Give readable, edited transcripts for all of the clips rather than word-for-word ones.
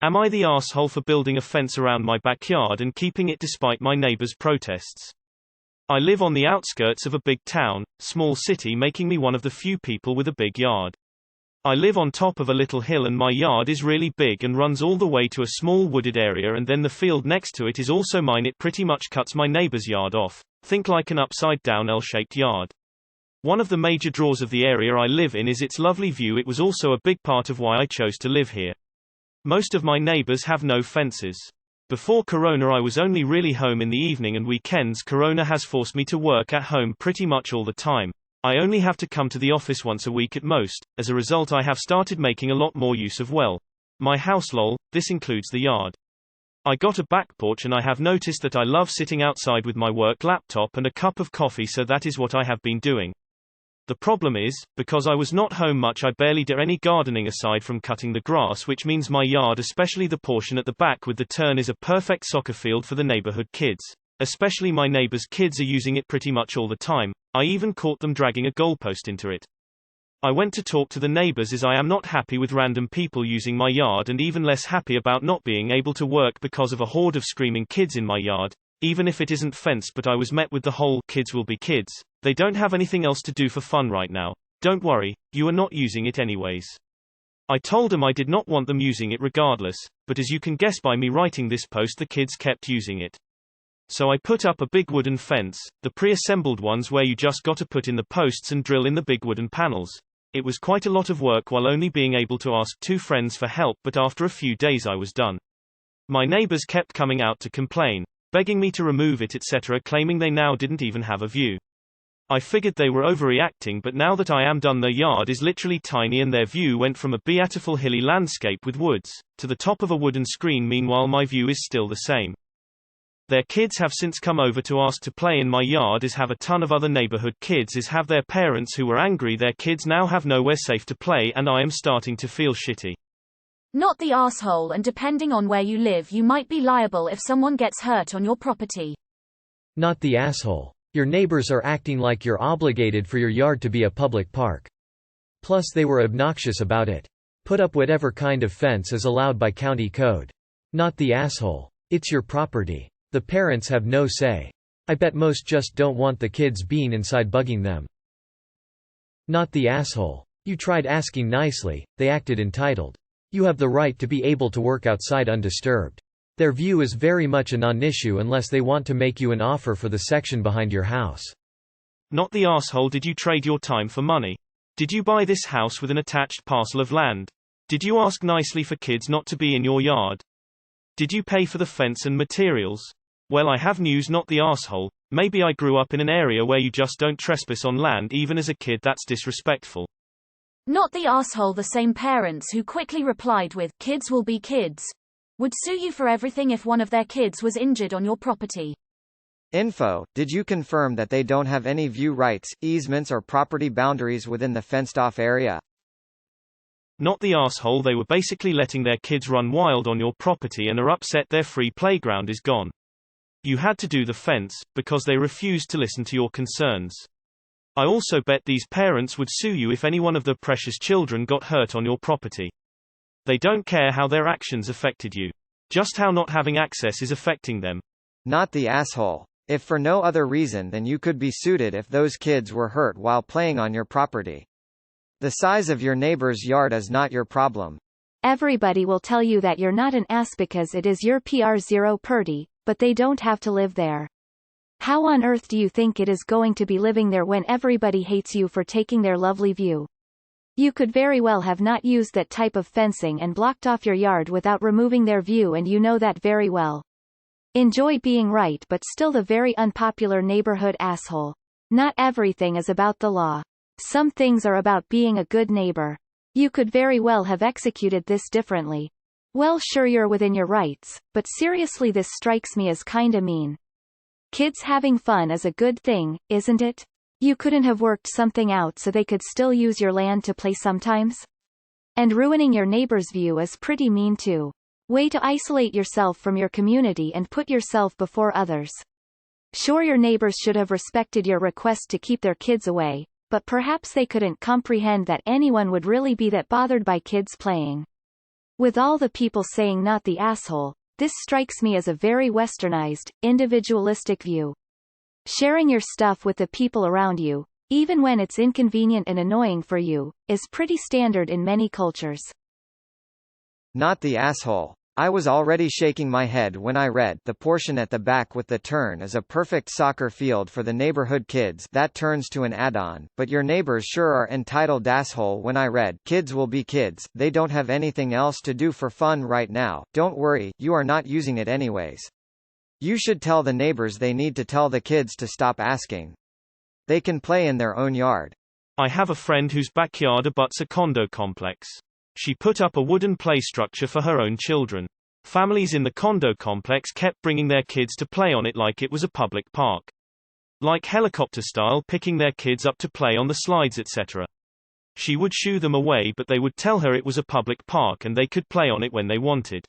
Am I the asshole for building a fence around my backyard and keeping it despite my neighbors' protests? I live on the outskirts of a big town, small city, making me one of the few people with a big yard. I live on top of a little hill and my yard is really big and runs all the way to a small wooded area, and then the field next to it is also mine. It pretty much cuts my neighbor's yard off. Think like an upside down L-shaped yard. One of the major draws of the area I live in is its lovely view. It was also a big part of why I chose to live here. Most of my neighbors have no fences. Before Corona I was only really home in the evening and weekends. Corona has forced me to work at home pretty much all the time. I only have to come to the office once a week at most. As a result, I have started making a lot more use of my house. Lol, this includes the yard. I got a back porch and I have noticed that I love sitting outside with my work laptop and a cup of coffee, so that is what I have been doing. The problem is, because I was not home much, I barely did any gardening aside from cutting the grass, which means my yard, especially the portion at the back with the turn, is a perfect soccer field for the neighborhood kids. Especially my neighbors' kids are using it pretty much all the time. I even caught them dragging a goalpost into it. I went to talk to the neighbors as I am not happy with random people using my yard, and even less happy about not being able to work because of a horde of screaming kids in my yard, even if it isn't fenced. But I was met with the whole "kids will be kids. They don't have anything else to do for fun right now. Don't worry, you are not using it anyways." I told them I did not want them using it regardless, but as you can guess by me writing this post, the kids kept using it. So I put up a big wooden fence, the pre-assembled ones where you just got to put in the posts and drill in the big wooden panels. It was quite a lot of work while only being able to ask 2 friends for help, but after a few days I was done. My neighbors kept coming out to complain, begging me to remove it, etc., claiming they now didn't even have a view. I figured they were overreacting, but now that I am done, their yard is literally tiny and their view went from a beautiful hilly landscape with woods to the top of a wooden screen. Meanwhile my view is still the same. Their kids have since come over to ask to play in my yard, as have a ton of other neighborhood kids, as have their parents who were angry their kids now have nowhere safe to play, and I am starting to feel shitty. Not the asshole, and depending on where you live you might be liable if someone gets hurt on your property. Not the asshole. Your neighbors are acting like you're obligated for your yard to be a public park. Plus they were obnoxious about it. Put up whatever kind of fence is allowed by county code. Not the asshole. It's your property. The parents have no say. I bet most just don't want the kids being inside bugging them. Not the asshole. You tried asking nicely, they acted entitled. You have the right to be able to work outside undisturbed. Their view is very much a non-issue unless they want to make you an offer for the section behind your house. Not the asshole. Did you trade your time for money? Did you buy this house with an attached parcel of land? Did you ask nicely for kids not to be in your yard? Did you pay for the fence and materials? Well, I have news, not the asshole. Maybe I grew up in an area where you just don't trespass on land even as a kid. That's disrespectful. Not the asshole. The same parents who quickly replied with "kids will be kids" would sue you for everything if one of their kids was injured on your property. Info: did you confirm that they don't have any view rights, easements or property boundaries within the fenced-off area? Not the asshole. They were basically letting their kids run wild on your property and are upset their free playground is gone. You had to do the fence, because they refused to listen to your concerns. I also bet these parents would sue you if any one of the precious children got hurt on your property. They don't care how their actions affected you. Just how not having access is affecting them. Not the asshole. If for no other reason than you could be sued if those kids were hurt while playing on your property. The size of your neighbor's yard is not your problem. Everybody will tell you that you're not an ass because it is your PR0 purdy, but they don't have to live there. How on earth do you think it is going to be living there when everybody hates you for taking their lovely view? You could very well have not used that type of fencing and blocked off your yard without removing their view, and you know that very well. Enjoy being right but still the very unpopular neighborhood asshole. Not everything is about the law. Some things are about being a good neighbor. You could very well have executed this differently. Well, sure, you're within your rights, but seriously, this strikes me as kinda mean. Kids having fun is a good thing, isn't it? You couldn't have worked something out so they could still use your land to play sometimes? And ruining your neighbor's view is pretty mean too. Way to isolate yourself from your community and put yourself before others. Sure, your neighbors should have respected your request to keep their kids away, but perhaps they couldn't comprehend that anyone would really be that bothered by kids playing. With all the people saying not the asshole, this strikes me as a very westernized, individualistic view. Sharing your stuff with the people around you, even when it's inconvenient and annoying for you, is pretty standard in many cultures. Not the asshole. I was already shaking my head when I read the portion at the back with the turn is a perfect soccer field for the neighborhood kids that turns to an add-on, but your neighbors sure are entitled asshole when I read kids will be kids, they don't have anything else to do for fun right now, don't worry, you are not using it anyways. You should tell the neighbors they need to tell the kids to stop asking. They can play in their own yard. I have a friend whose backyard abuts a condo complex. She put up a wooden play structure for her own children. Families in the condo complex kept bringing their kids to play on it like it was a public park. Like helicopter style, picking their kids up to play on the slides, etc. She would shoo them away, but they would tell her it was a public park and they could play on it when they wanted.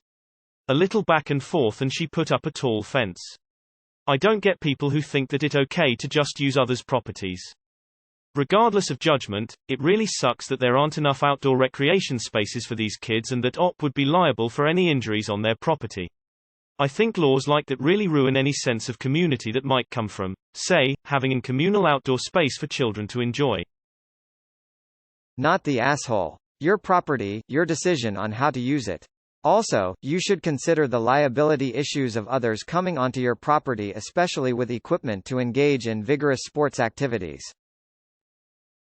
A little back and forth, and she put up a tall fence. I don't get people who think that it's okay to just use others' properties. Regardless of judgment, it really sucks that there aren't enough outdoor recreation spaces for these kids and that OP would be liable for any injuries on their property. I think laws like that really ruin any sense of community that might come from, say, having a communal outdoor space for children to enjoy. Not the asshole. Your property, your decision on how to use it. Also, you should consider the liability issues of others coming onto your property, especially with equipment to engage in vigorous sports activities.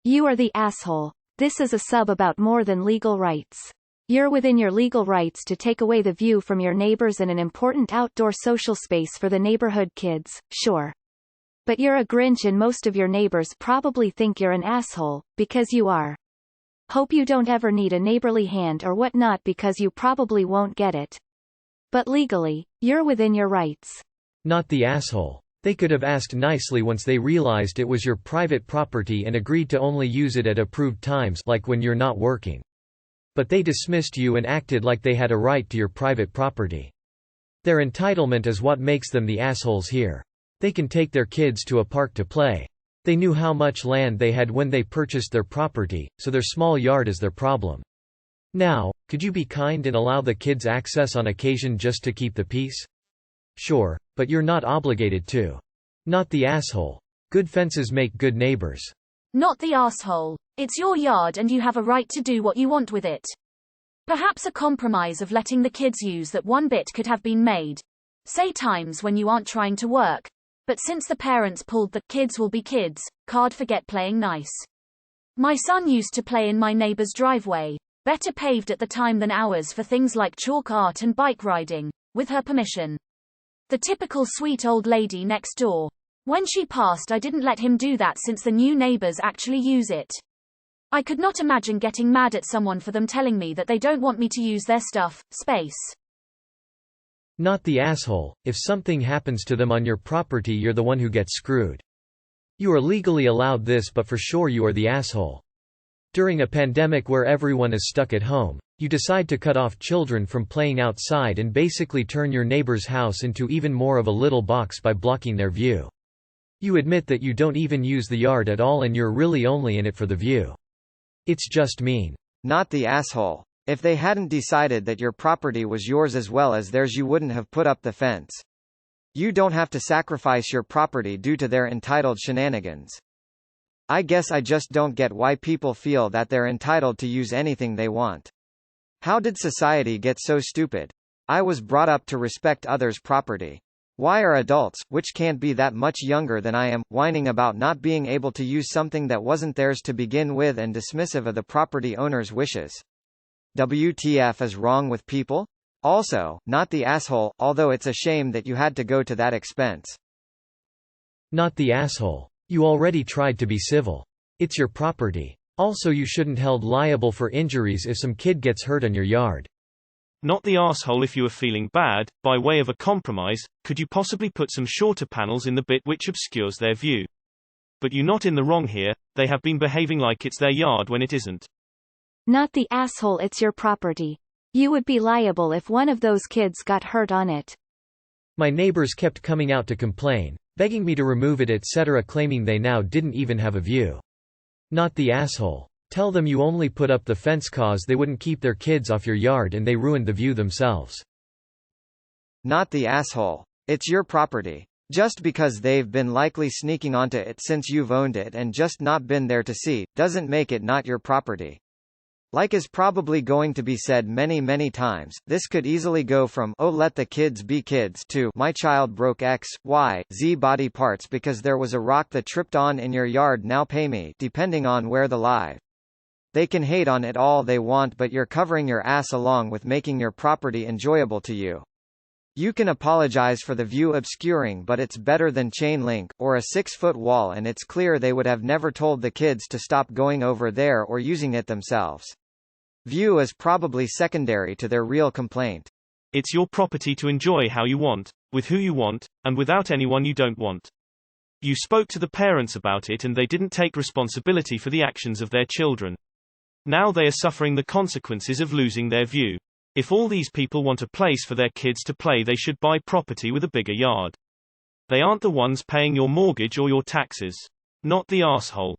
You are the asshole. This is a sub about more than legal rights. You're within your legal rights to take away the view from your neighbors and an important outdoor social space for the neighborhood kids, sure. But you're a Grinch and most of your neighbors probably think you're an asshole, because you are. Hope you don't ever need a neighborly hand or whatnot because you probably won't get it. But legally, you're within your rights. Not the asshole. They could have asked nicely once they realized it was your private property and agreed to only use it at approved times, like when you're not working. But they dismissed you and acted like they had a right to your private property. Their entitlement is what makes them the assholes here. They can take their kids to a park to play. They knew how much land they had when they purchased their property, so their small yard is their problem. Now, could you be kind and allow the kids access on occasion just to keep the peace? Sure, but you're not obligated to. Not the asshole. Good fences make good neighbors. Not the asshole. It's your yard and you have a right to do what you want with it. Perhaps a compromise of letting the kids use that one bit could have been made. Say times when you aren't trying to work. But since the parents pulled the kids will be kids card, forget playing nice. My son used to play in my neighbor's driveway, better paved at the time than ours, for things like chalk art and bike riding, with her permission. The typical sweet old lady next door. When she passed, I didn't let him do that since the new neighbors actually use it. I could not imagine getting mad at someone for them telling me that they don't want me to use their stuff, space. Not the asshole. If something happens to them on your property, you're the one who gets screwed. You are legally allowed this, but for sure you are the asshole. During a pandemic where everyone is stuck at home, you decide to cut off children from playing outside and basically turn your neighbor's house into even more of a little box by blocking their view. You admit that you don't even use the yard at all and you're really only in it for the view. It's just mean. Not the asshole. If they hadn't decided that your property was yours as well as theirs, you wouldn't have put up the fence. You don't have to sacrifice your property due to their entitled shenanigans. I guess I just don't get why people feel that they're entitled to use anything they want. How did society get so stupid? I was brought up to respect others' property. Why are adults, which can't be that much younger than I am, whining about not being able to use something that wasn't theirs to begin with and dismissive of the property owner's wishes? WTF is wrong with people? Also, not the asshole, although it's a shame that you had to go to that expense. Not the asshole. You already tried to be civil. It's your property. Also, you shouldn't held liable for injuries if some kid gets hurt on your yard. Not the asshole. If you are feeling bad, by way of a compromise, could you possibly put some shorter panels in the bit which obscures their view? But you're not in the wrong here, they have been behaving like it's their yard when it isn't. Not the asshole. It's your property. You would be liable if one of those kids got hurt on it. My neighbors kept coming out to complain, begging me to remove it, etc., claiming they now didn't even have a view. Not the asshole. Tell them you only put up the fence cause they wouldn't keep their kids off your yard and they ruined the view themselves. Not the asshole. It's your property. Just because they've been likely sneaking onto it since you've owned it and just not been there to see, doesn't make it not your property. Like is probably going to be said many times, this could easily go from "oh let the kids be kids" to "my child broke X, Y, Z body parts because there was a rock that tripped on in your yard, now pay me," depending on where the live. They can hate on it all they want, but you're covering your ass along with making your property enjoyable to you. You can apologize for the view obscuring, but it's better than chain link, or a 6-foot wall, and it's clear they would have never told the kids to stop going over there or using it themselves. View is probably secondary to their real complaint. It's your property to enjoy how you want, with who you want, and without anyone you don't want. You spoke to the parents about it and they didn't take responsibility for the actions of their children. Now they are suffering the consequences of losing their view. If all these people want a place for their kids to play, they should buy property with a bigger yard. They aren't the ones paying your mortgage or your taxes. Not the asshole.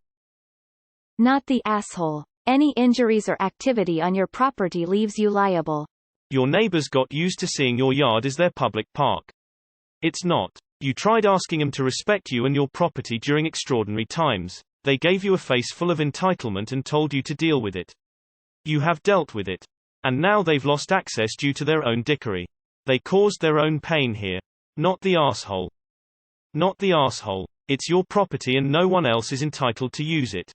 Not the asshole. Any injuries or activity on your property leaves you liable. Your neighbors got used to seeing your yard as their public park. It's not. You tried asking them to respect you and your property during extraordinary times. They gave you a face full of entitlement and told you to deal with it. You have dealt with it. And now they've lost access due to their own dickery. They caused their own pain here. Not the asshole. Not the asshole. It's your property and no one else is entitled to use it.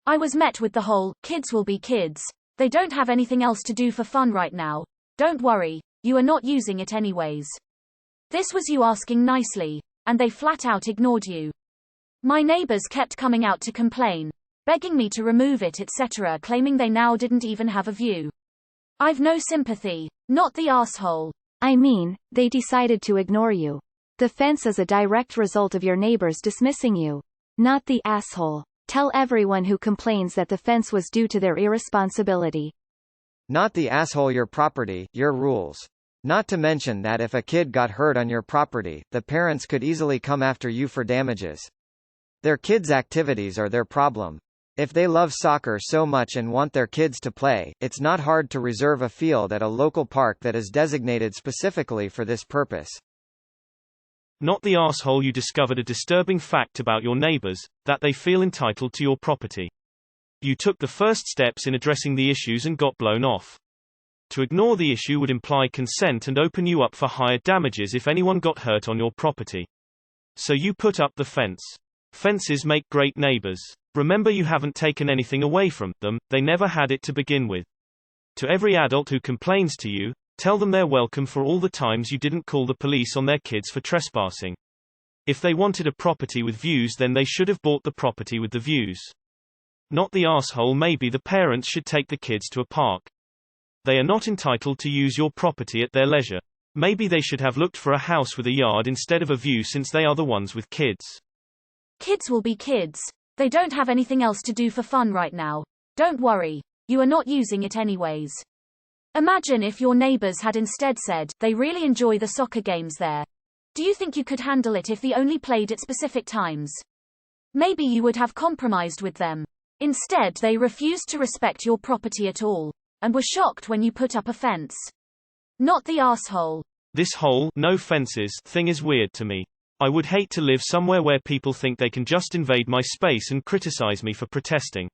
I was met with the whole, kids will be kids. They don't have anything else to do for fun right now. Don't worry, you are not using it anyways. This was you asking nicely, and they flat out ignored you. My neighbors kept coming out to complain, begging me to remove it, etc., claiming they now didn't even have a view. I've no sympathy. Not the asshole. I mean, they decided to ignore you. The fence is a direct result of your neighbors dismissing you. Not the asshole. Tell everyone who complains that the fence was due to their irresponsibility. Not the asshole. Your property, your rules. Not to mention that if a kid got hurt on your property, the parents could easily come after you for damages. Their kids' activities are their problem. If they love soccer so much and want their kids to play, it's not hard to reserve a field at a local park that is designated specifically for this purpose. Not the asshole. You discovered a disturbing fact about your neighbors, that they feel entitled to your property. You took the first steps in addressing the issues and got blown off. To ignore the issue would imply consent and open you up for higher damages if anyone got hurt on your property. So you put up the fence. Fences make great neighbors. Remember, you haven't taken anything away from them, they never had it to begin with. To every adult who complains to you, tell them they're welcome for all the times you didn't call the police on their kids for trespassing. If they wanted a property with views, then they should have bought the property with the views. Not the asshole. Maybe the parents should take the kids to a park. They are not entitled to use your property at their leisure. Maybe they should have looked for a house with a yard instead of a view, since they are the ones with kids. Kids will be kids. They don't have anything else to do for fun right now. Don't worry, you are not using it anyways. Imagine if your neighbors had instead said, they really enjoy the soccer games there. Do you think you could handle it if they only played at specific times? Maybe you would have compromised with them. Instead, they refused to respect your property at all, and were shocked when you put up a fence. Not the asshole. This whole no fences thing is weird to me. I would hate to live somewhere where people think they can just invade my space and criticize me for protesting.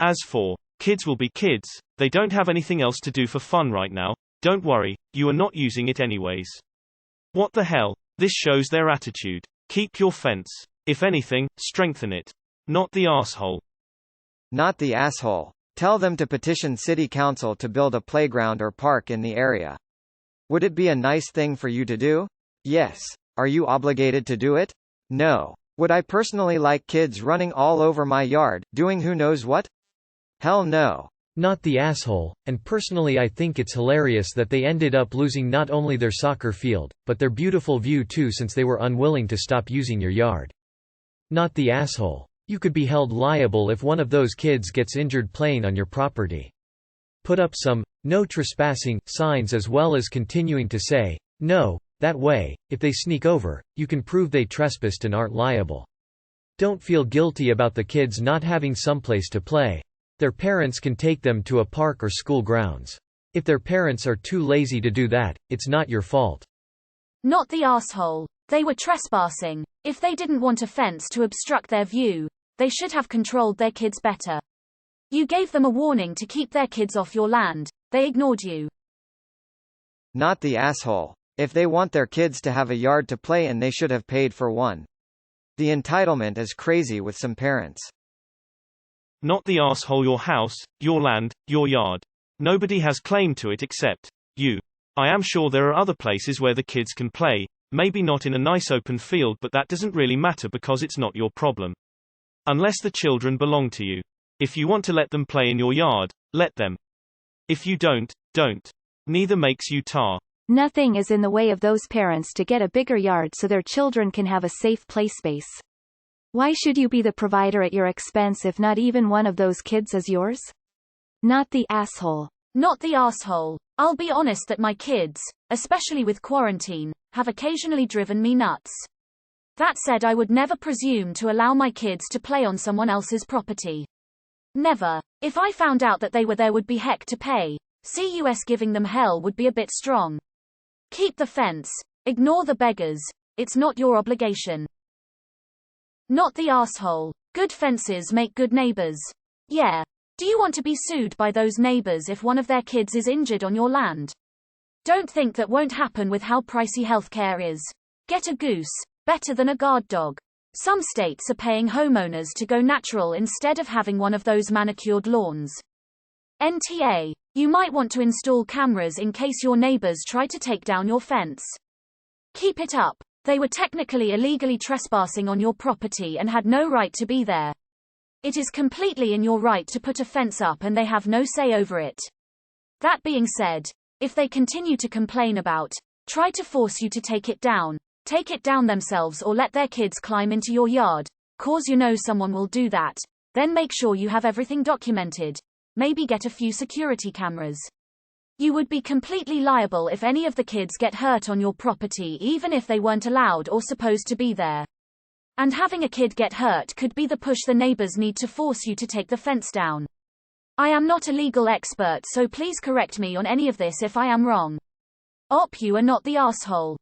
As for kids will be kids, they don't have anything else to do for fun right now. Don't worry, you are not using it anyways. What the hell? This shows their attitude. Keep your fence. If anything, strengthen it. Not the asshole. Not the asshole. Tell them to petition city council to build a playground or park in the area. Would it be a nice thing for you to do? Yes. Are you obligated to do it? No. Would I personally like kids running all over my yard, doing who knows what? Hell no. Not the asshole, and personally I think it's hilarious that they ended up losing not only their soccer field, but their beautiful view too, since they were unwilling to stop using your yard. Not the asshole. You could be held liable if one of those kids gets injured playing on your property. Put up some "no trespassing" signs, as well as continuing to say "no." That way, if they sneak over, you can prove they trespassed and aren't liable. Don't feel guilty about the kids not having someplace to play. Their parents can take them to a park or school grounds. If their parents are too lazy to do that, it's not your fault. Not the asshole. They were trespassing. If they didn't want a fence to obstruct their view, they should have controlled their kids better. You gave them a warning to keep their kids off your land. They ignored you. Not the asshole. If they want their kids to have a yard to play in, they should have paid for one. The entitlement is crazy with some parents. Not the asshole. Your house, your land, your yard. Nobody has claim to it except you. I am sure there are other places where the kids can play, maybe not in a nice open field, but that doesn't really matter because it's not your problem. Unless the children belong to you. If you want to let them play in your yard, let them. If you don't, don't. Neither makes you tar. Nothing is in the way of those parents to get a bigger yard so their children can have a safe play space. Why should you be the provider at your expense if not even one of those kids is yours? Not the asshole. Not the asshole. I'll be honest that my kids, especially with quarantine, have occasionally driven me nuts. That said, I would never presume to allow my kids to play on someone else's property. Never. If I found out that they were there would be heck to pay. CUS giving them hell would be a bit strong. Keep the fence. Ignore the beggars. It's not your obligation. Not the asshole. Good fences make good neighbors. Yeah. Do you want to be sued by those neighbors if one of their kids is injured on your land? Don't think that won't happen with how pricey healthcare is. Get a goose. Better than a guard dog. Some states are paying homeowners to go natural instead of having one of those manicured lawns. NTA. You might want to install cameras in case your neighbors try to take down your fence. Keep it up. They were technically illegally trespassing on your property and had no right to be there. It is completely in your right to put a fence up and they have no say over it. That being said, if they continue to complain about, try to force you to take it down themselves or let their kids climb into your yard, cause you know someone will do that, then make sure you have everything documented. Maybe get a few security cameras. You would be completely liable if any of the kids get hurt on your property even if they weren't allowed or supposed to be there. And having a kid get hurt could be the push the neighbors need to force you to take the fence down. I am not a legal expert, so please correct me on any of this if I am wrong. You are not the asshole.